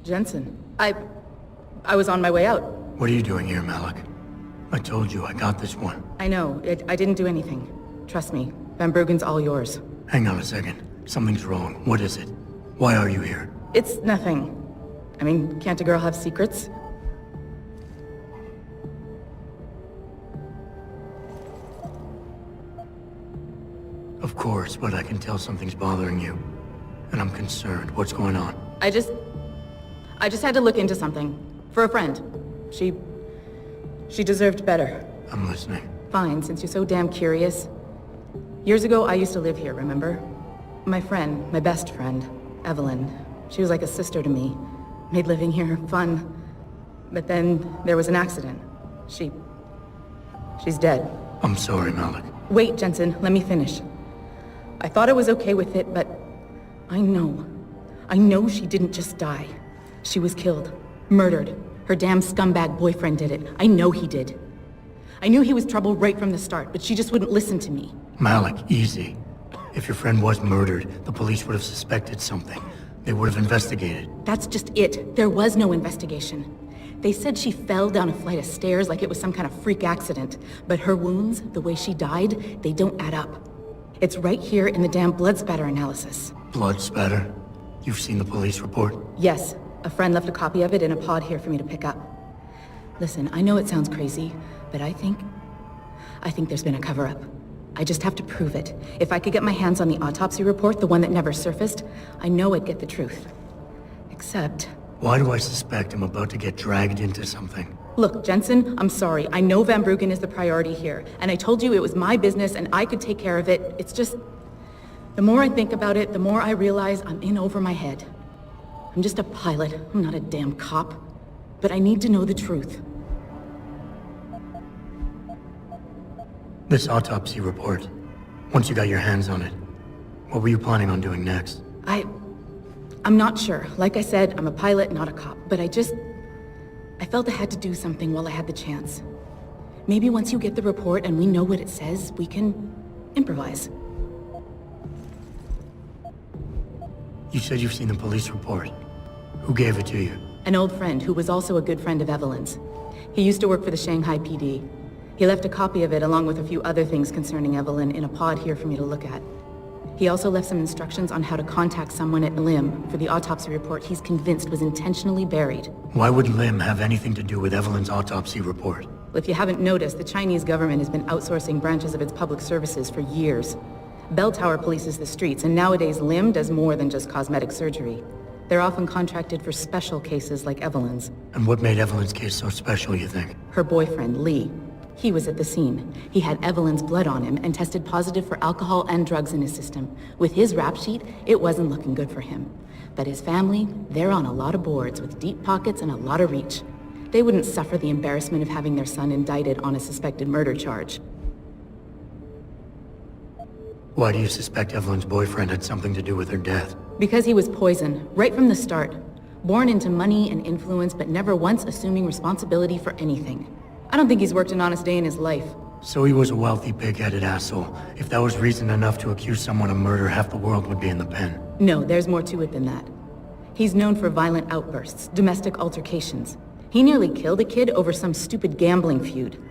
Jensen, I was on my way out. What are you doing here, Malik? I told you I got this one. I know, I didn't do anything. Trust me, Van Bruggen's all yours. Hang on a second. Something's wrong. What is it? Why are you here? It's nothing. I mean, can't a girl have secrets? Of course, but I can tell something's bothering you. And I'm concerned. What's going on? I just had to look into something. For a friend. She deserved better. I'm listening. Fine, since you're so damn curious. Years ago, I used to live here, remember? My friend, my best friend, Evelyn. She was like a sister to me. Made living here fun. But then there was an accident. She's dead. I'm sorry, Malik. Wait, Jensen, let me finish. I thought I was okay with it, but I know she didn't just die. She was killed. Murdered. Her damn scumbag boyfriend did it. I know he did. I knew he was trouble right from the start, but she just wouldn't listen to me. Malik, easy. If your friend was murdered, the police would have suspected something. They would have investigated. That's just it. There was no investigation. They said she fell down a flight of stairs like it was some kind of freak accident. But her wounds, the way she died, they don't add up. It's right here in the damn blood spatter analysis. Blood spatter? You've seen the police report? Yes. A friend left a copy of it in a pod here for me to pick up. Listen, I know it sounds crazy, but I think there's been a cover-up. I just have to prove it. If I could get my hands on the autopsy report, the one that never surfaced, I know I'd get the truth. Except... Why do I suspect I'm about to get dragged into something? Look, Jensen, I'm sorry. I know Van Bruggen is the priority here, and I told you it was my business and I could take care of it. It's just... The more I think about it, the more I realize I'm in over my head. I'm just a pilot. I'm not a damn cop. But I need to know the truth. This autopsy report, once you got your hands on it, what were you planning on doing next? I'm not sure. Like I said, I'm a pilot, not a cop. But I felt I had to do something while I had the chance. Maybe once you get the report and we know what it says, we can improvise. You said you've seen the police report. Who gave it to you? An old friend who was also a good friend of Evelyn's. He used to work for the Shanghai PD. He left a copy of it along with a few other things concerning Evelyn in a pod here for me to look at. He also left some instructions on how to contact someone at Lim for the autopsy report he's convinced was intentionally buried. Why would Lim have anything to do with Evelyn's autopsy report? Well, if you haven't noticed, the Chinese government has been outsourcing branches of its public services for years. Bell Tower polices the streets, and nowadays Lim does more than just cosmetic surgery. They're often contracted for special cases like Evelyn's. And what made Evelyn's case so special, you think? Her boyfriend, Lee. He was at the scene. He had Evelyn's blood on him and tested positive for alcohol and drugs in his system. With his rap sheet, it wasn't looking good for him. But his family, they're on a lot of boards with deep pockets and a lot of reach. They wouldn't suffer the embarrassment of having their son indicted on a suspected murder charge. Why do you suspect Evelyn's boyfriend had something to do with her death? Because he was poison, right from the start. Born into money and influence, but never once assuming responsibility for anything. I don't think he's worked an honest day in his life. So he was a wealthy, pig-headed asshole. If that was reason enough to accuse someone of murder, half the world would be in the pen. No, there's more to it than that. He's known for violent outbursts, domestic altercations. He nearly killed a kid over some stupid gambling feud.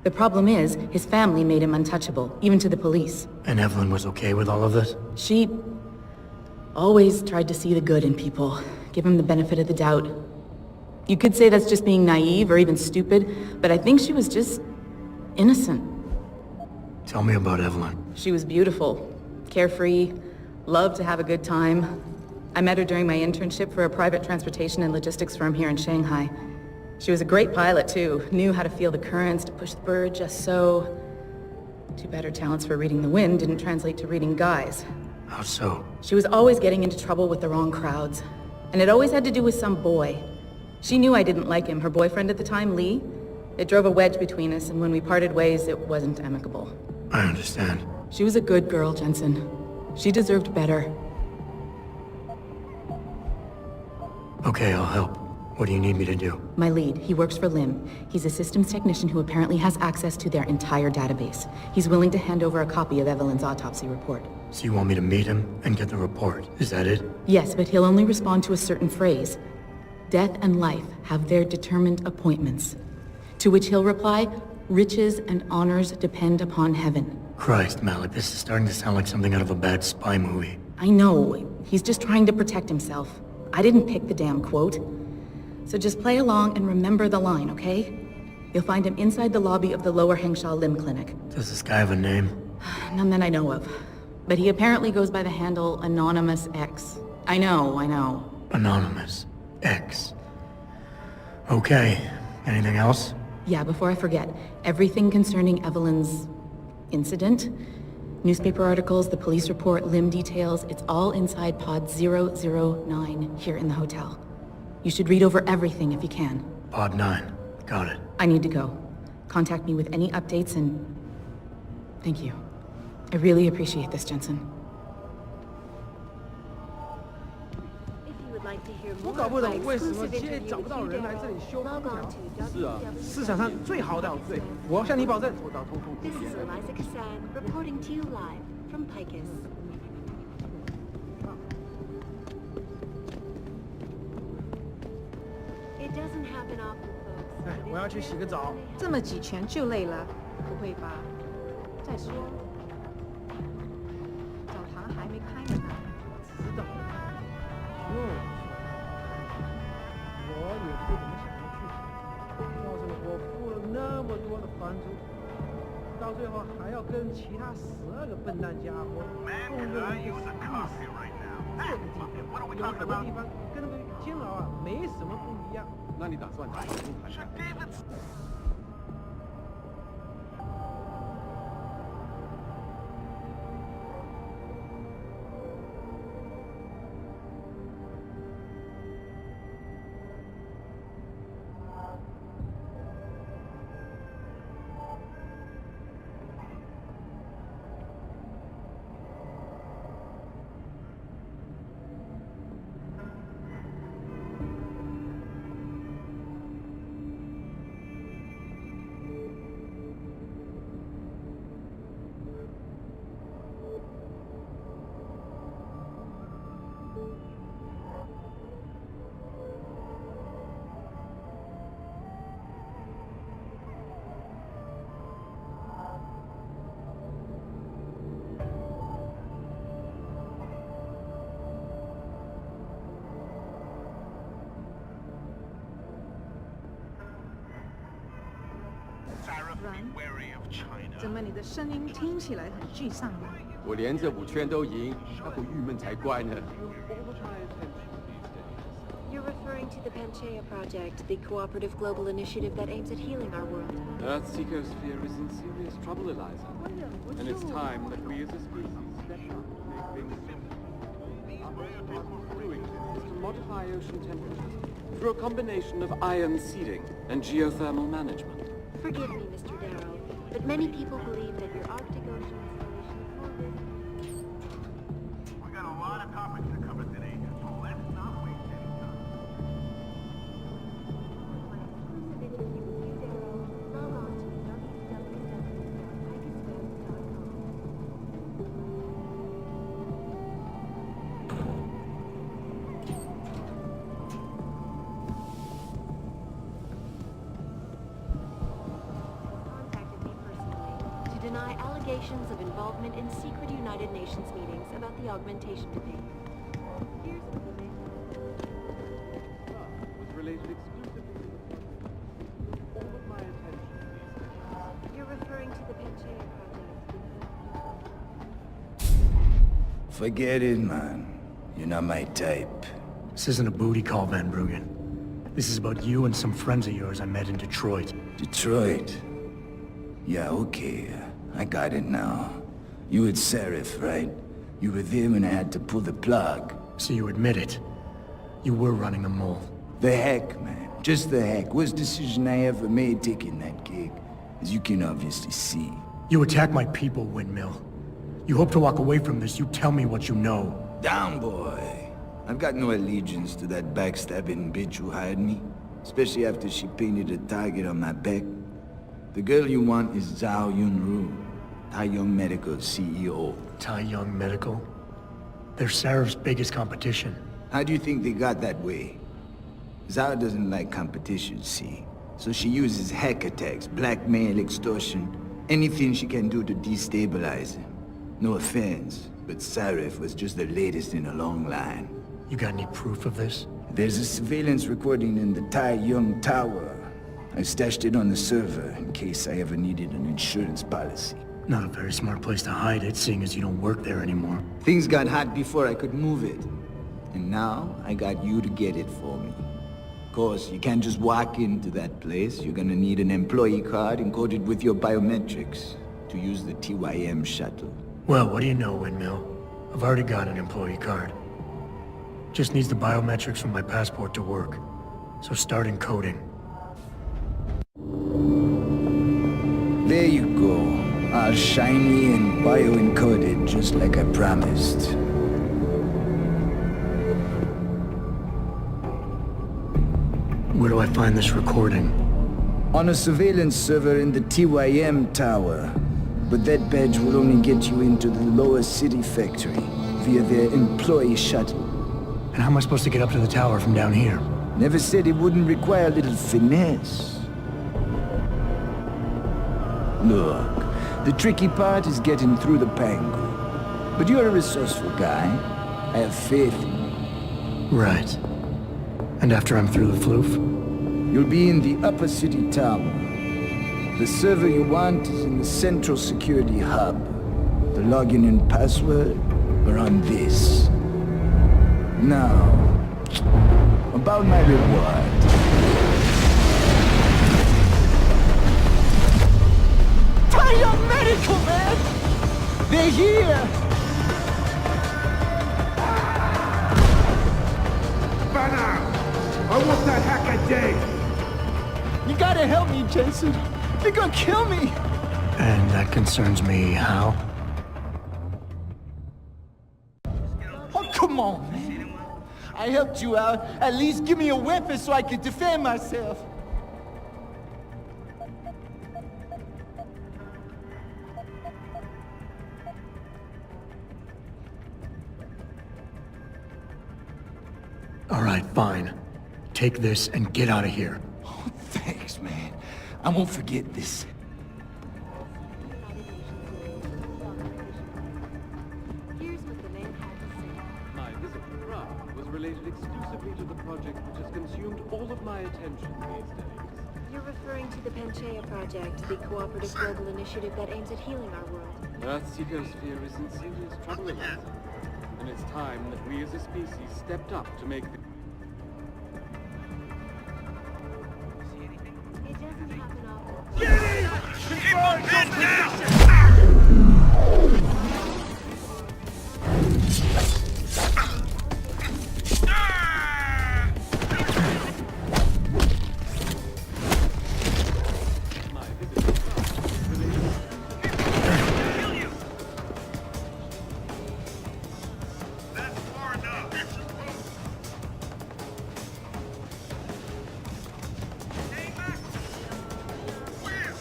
The problem is, his family made him untouchable, even to the police. And Evelyn was okay with all of this? She always tried to see the good in people, give him the benefit of the doubt. You could say that's just being naive or even stupid, but I think she was just innocent. Tell me about Evelyn. She was beautiful, carefree, loved to have a good time. I met her during my internship for a private transportation and logistics firm here in Shanghai. She was a great pilot too, knew how to feel the currents, to push the bird just so. Too bad her talents for reading the wind didn't translate to reading guys. How so? She was always getting into trouble with the wrong crowds. And it always had to do with some boy. She knew I didn't like him. Her boyfriend at the time, Lee, it drove a wedge between us, and when we parted ways, it wasn't amicable. I understand. She was a good girl, Jensen. She deserved better. Okay, I'll help. What do you need me to do? My lead, he works for Lim. He's a systems technician who apparently has access to their entire database. He's willing to hand over a copy of Evelyn's autopsy report. So you want me to meet him and get the report? Is that it? Yes, but he'll only respond to a certain phrase. Death and life have their determined appointments. To which he'll reply, riches and honors depend upon heaven. Christ, Malik, this is starting to sound like something out of a bad spy movie. I know. He's just trying to protect himself. I didn't pick the damn quote. So just play along and remember the line, okay? You'll find him inside the lobby of the Lower Hengsha Lim Clinic. Does this guy have a name? None that I know of. But he apparently goes by the handle Anonymous X. I know. Anonymous X. Okay. Anything else? Yeah, before I forget, everything concerning Evelyn's incident, newspaper articles, the police report, Lim details, it's all inside pod 009 here in the hotel. You should read over everything if you can. Pod 9. Got it. I need to go. Contact me with any updates and... Thank you. I really appreciate this, Jensen. If you would like to hear 我 more 搞不 of 懂 my 为什么 exclusive 今天 interview 找不 with 到 you, 人来这里 Daryl, 修空 log 调 on to。是啊， www. 市场上最好的药水，我向你保证，做到通风 This is Eliza Cassan reporting to you live from Picus. It doesn't happen often, folks. 哎，我要去洗个澡。这么几拳就累了，不会吧？再说，澡堂还没开呢。知道，我也不怎么想要去。要是我付了那么多的房租，到最后还要跟其他12个笨蛋家伙共用一个死密室。这个地方有什么地方跟那个监牢啊没什么不一样？那你打算怎么谈？ 软，怎么你的声音听起来很沮丧呢？我连着5圈都赢，他不郁闷才怪呢。 You're referring to the Panchaea Project, the cooperative global initiative that aims at healing our world. Earth's ecosphere is in serious trouble, Eliza. And it's time that we as a species step up and make things simple. Our most important doing this is to modify ocean temperatures through a combination of ion seeding and geothermal management. Forgive me, Mr. Darrow, but many people believe that your Arctic Ocean installation is more risky. We got a lot of topics to cover today, so let's not waste any time. My exclusive interview with you, Darrow, log on to www.picusweb.com. Contacted me personally to deny allegations of involvement in secret United Nations meetings about the augmentation debate. Here's what he Was related exclusively to all of my attention these You're referring to the Panchaea Project. Forget it, man. You're not my type. This isn't a booty call, Van Bruggen. This is about you and some friends of yours I met in Detroit. Detroit? Yeah, okay. I got it now. You with Seraph, right? You were there when I had to pull the plug. So you admit it. You were running the mole. The heck, man. Just the heck. Worst decision I ever made taking that gig. As you can obviously see. You attack my people, Windmill. You hope to walk away from this, you tell me what you know. Down, boy. I've got no allegiance to that backstabbing bitch who hired me, especially after she painted a target on my back. The girl you want is Zhao Yunru, Tai Young Medical's CEO. Tai Young Medical? They're Sarif's biggest competition. How do you think they got that way? Zhao doesn't like competition, see? So she uses hack attacks, blackmail, extortion, anything she can do to destabilize him. No offense, but Sarif was just the latest in a long line. You got any proof of this? There's a surveillance recording in the Tai Young Tower. I stashed it on the server in case I ever needed an insurance policy. Not a very smart place to hide it, seeing as you don't work there anymore. Things got hot before I could move it. And now, I got you to get it for me. Of course, you can't just walk into that place. You're gonna need an employee card encoded with your biometrics to use the TYM shuttle. Well, what do you know, Windmill? I've already got an employee card. Just needs the biometrics from my passport to work. So start encoding. There you go. All shiny and bio-encoded, just like I promised. Where do I find this recording? On a surveillance server in the TYM tower. But that badge will only get you into the lower city factory via their employee shuttle. And how am I supposed to get up to the tower from down here? Never said it wouldn't require a little finesse. Look, the tricky part is getting through the Pangu. But you're a resourceful guy. I have faith in you. Right. And after I'm through the floof? You'll be in the upper city tower. The server you want is in the central security hub. The login and password are on this. Now, about my reward. Tai Young Medical, man! They're here! Banner! I want that hacker dead! You gotta help me, Jason. They're gonna kill me! And that concerns me how? Oh, come on, man. I helped you out. At least give me a weapon so I can defend myself. All right, fine. Take this and get out of here. Oh, thanks, man. I won't forget this. Here's what the man had to say. My visit to Prague was related exclusively to the project which has consumed all of my attention these days. You're referring to the Panchaea Project, the cooperative global initiative that aims at healing our world. Earth's ecosphere is in serious trouble, Eliza. And it's time that we as a species stepped up to make the... It doesn't happen often. Keep on now! My visit to Prague was related... That's far enough. Stay back. Where?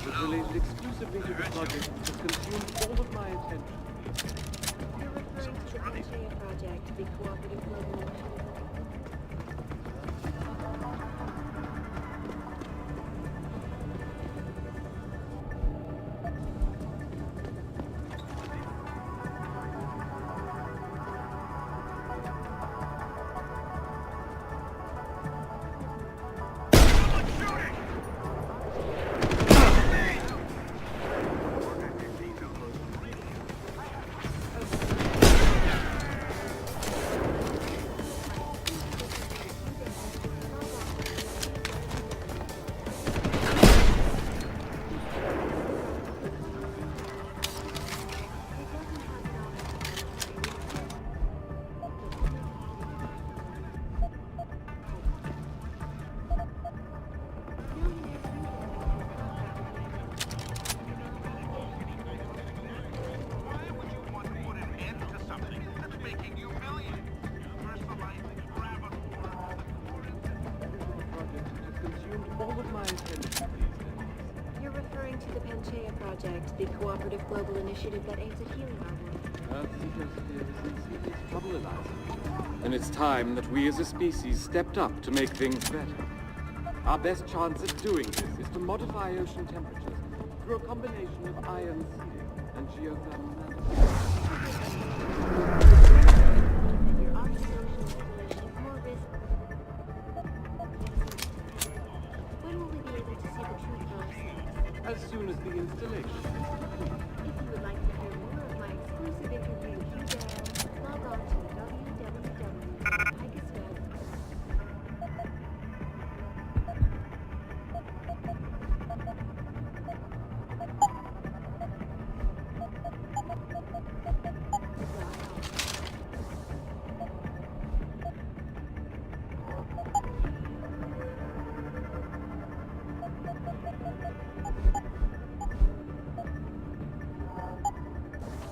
was related exclusively to the project that has consumed all of my attention. You're referring to the Panchea Project, the cooperative global initiative. You're referring to the Panchea Project, the cooperative global initiative that aims at healing our world. Earth suggests there is in serious trouble, Eliza. And it's time that we as a species stepped up to make things better. Our best chance at doing this is to modify ocean temperatures through a combination of ion seeding and geothermal management. Your oxygen installation is more risk. When will we be able to see the truth for ourselves? As soon as the installation is complete. If you would like to hear more of my exclusive interview with you, Dale, log on to www.picusweb.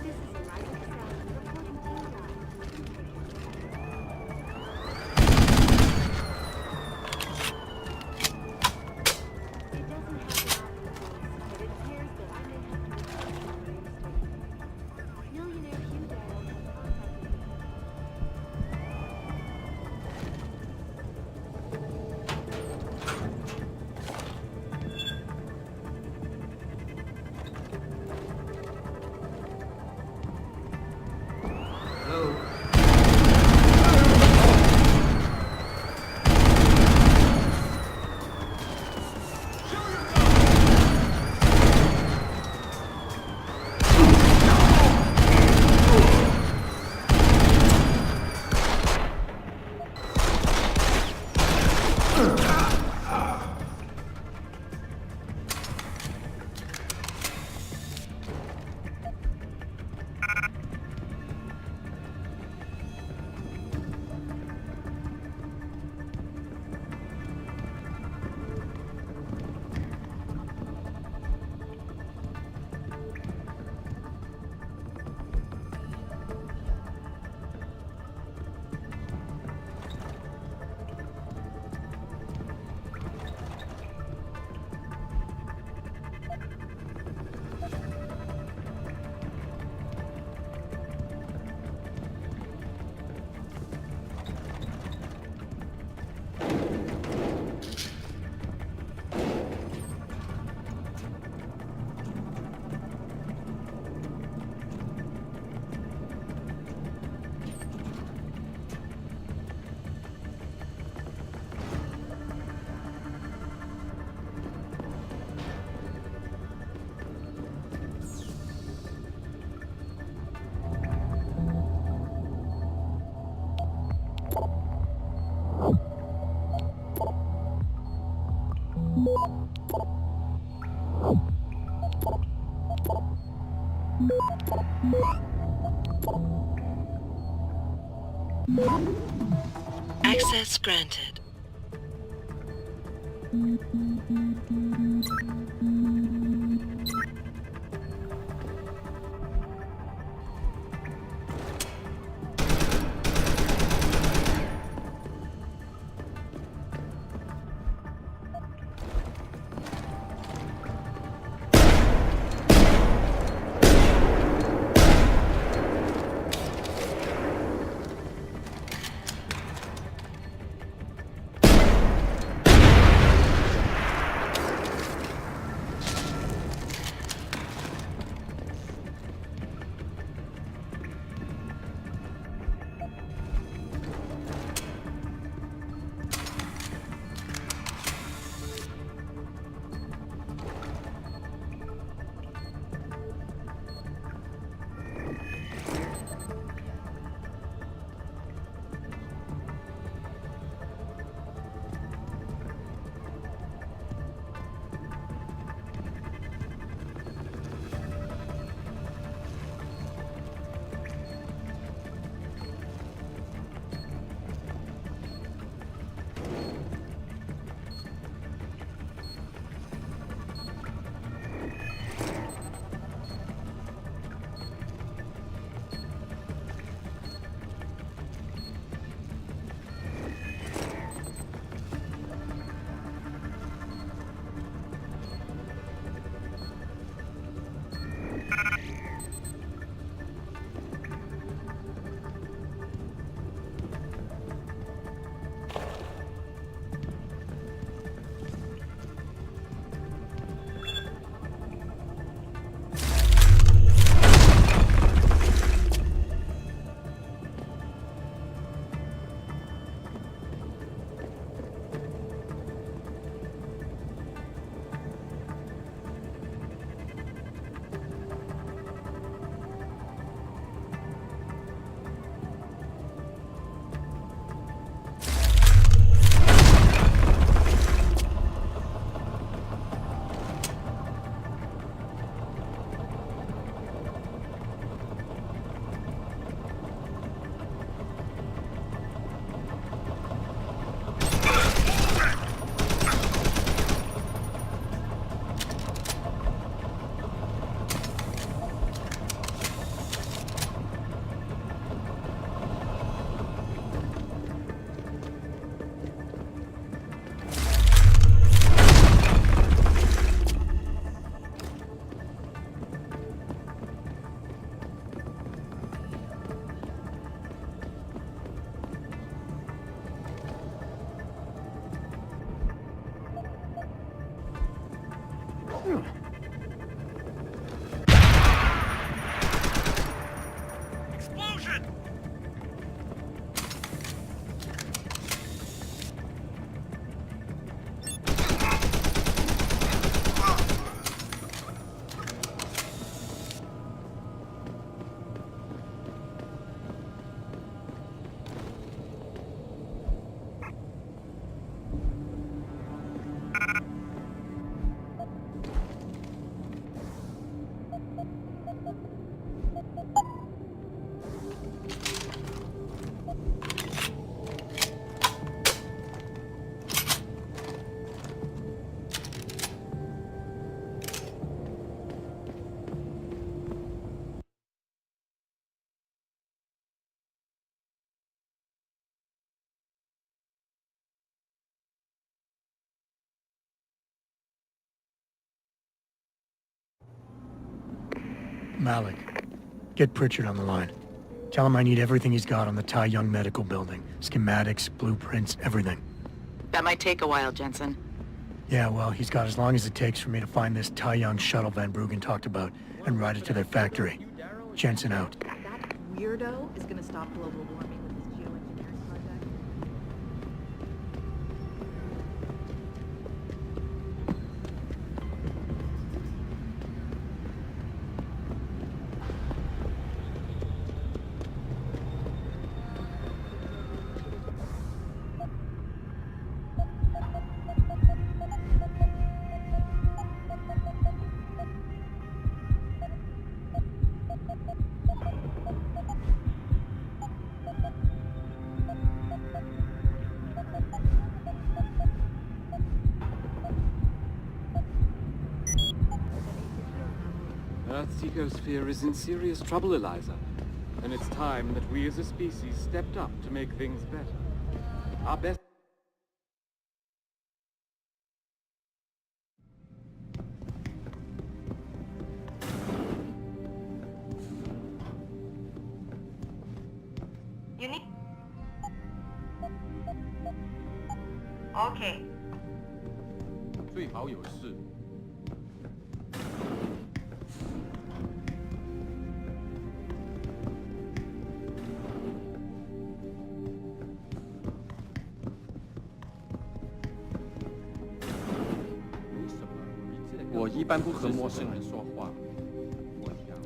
This is Eliza Casale reporting to you live. It doesn't happen often, but it appears that I may have to request a reinstatement. Millionaire Hugh Dale has contacted me. Access granted. Explosion! Malik, get Pritchard on the line. Tell him I need everything he's got on the Tai Young Medical Building. Schematics, blueprints, everything. That might take a while, Jensen. Yeah, well, he's got as long as it takes for me to find this Tai Young shuttle Van Bruggen talked about and ride it to their factory. Jensen out. That weirdo is gonna stop global warming with his geoengineering project. Earth's ecosphere is in serious trouble, Eliza. And it's time that we as a species stepped up to make things better. Our best... You need... Okay. 最好有事。我一般不和陌生人说话。我想，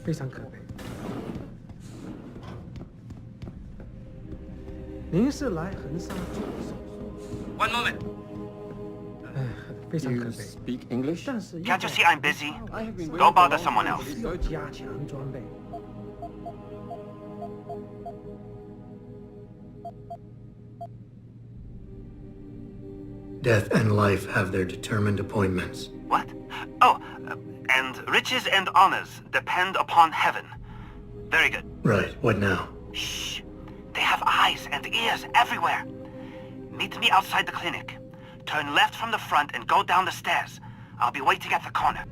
非常可悲。您是来横沙做手术？ One moment. 非常可 You 悲。 speak English? 但是 Can't you see I'm busy? I have been Go waiting for bother a long someone time else. to 需要 research. 加强装备。 Death and life have their determined appointments. What? Oh, and riches and honors depend upon heaven. Very good. Right, what now? Shh. They have eyes and ears everywhere. Meet me outside the clinic. Turn left from the front and go down the stairs. I'll be waiting at the corner.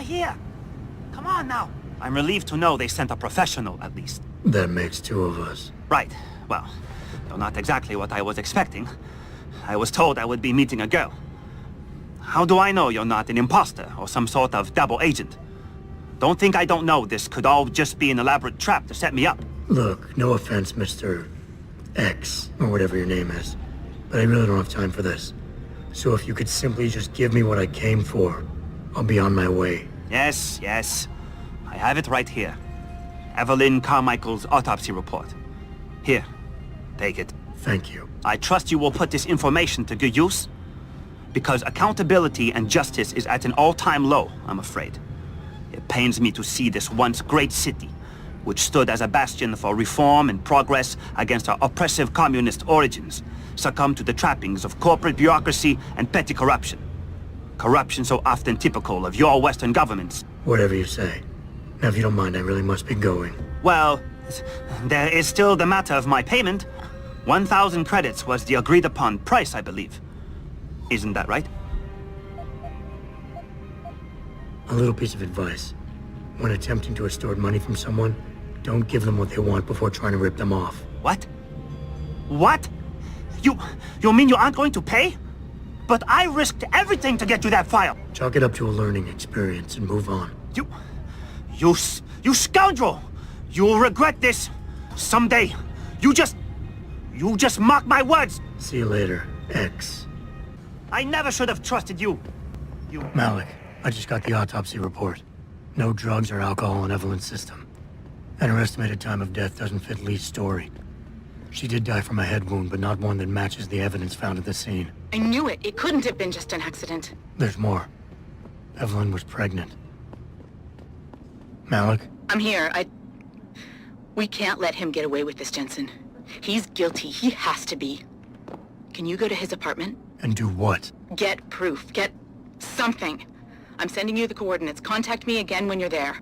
here. Come on now. I'm relieved to know they sent a professional, at least. That makes two of us. Right. Well, though not exactly what I was expecting. I was told I would be meeting a girl. How do I know you're not an imposter or some sort of double agent? Don't think I don't know this could all just be an elaborate trap to set me up. Look, no offense, Mr. X, or whatever your name is, but I really don't have time for this. So if you could simply just give me what I came for, I'll be on my way. Yes, yes. I have it right here. Evelyn Carmichael's autopsy report. Here, take it. Thank you. I trust you will put this information to good use, because accountability and justice is at an all-time low, I'm afraid. It pains me to see this once great city, which stood as a bastion for reform and progress against our oppressive communist origins, succumb to the trappings of corporate bureaucracy and petty corruption. Corruption so often typical of your Western governments. Whatever you say. Now, if you don't mind, I really must be going. Well, there is still the matter of my payment. 1,000 credits was the agreed-upon price, I believe. Isn't that right? A little piece of advice. When attempting to extort money from someone, don't give them what they want before trying to rip them off. What? What? You mean you aren't going to pay? But I risked everything to get you that file. Chalk it up to a learning experience and move on. You scoundrel! You'll regret this someday. You just mock my words. See you later, X. I never should have trusted you. Malik, I just got the autopsy report. No drugs or alcohol in Evelyn's system. And her estimated time of death doesn't fit Lee's story. She did die from a head wound, but not one that matches the evidence found at the scene. I knew it. It couldn't have been just an accident. There's more. Evelyn was pregnant. Malik? I'm here. We can't let him get away with this, Jensen. He's guilty. He has to be. Can you go to his apartment? And do what? Get proof. Get something. I'm sending you the coordinates. Contact me again when you're there.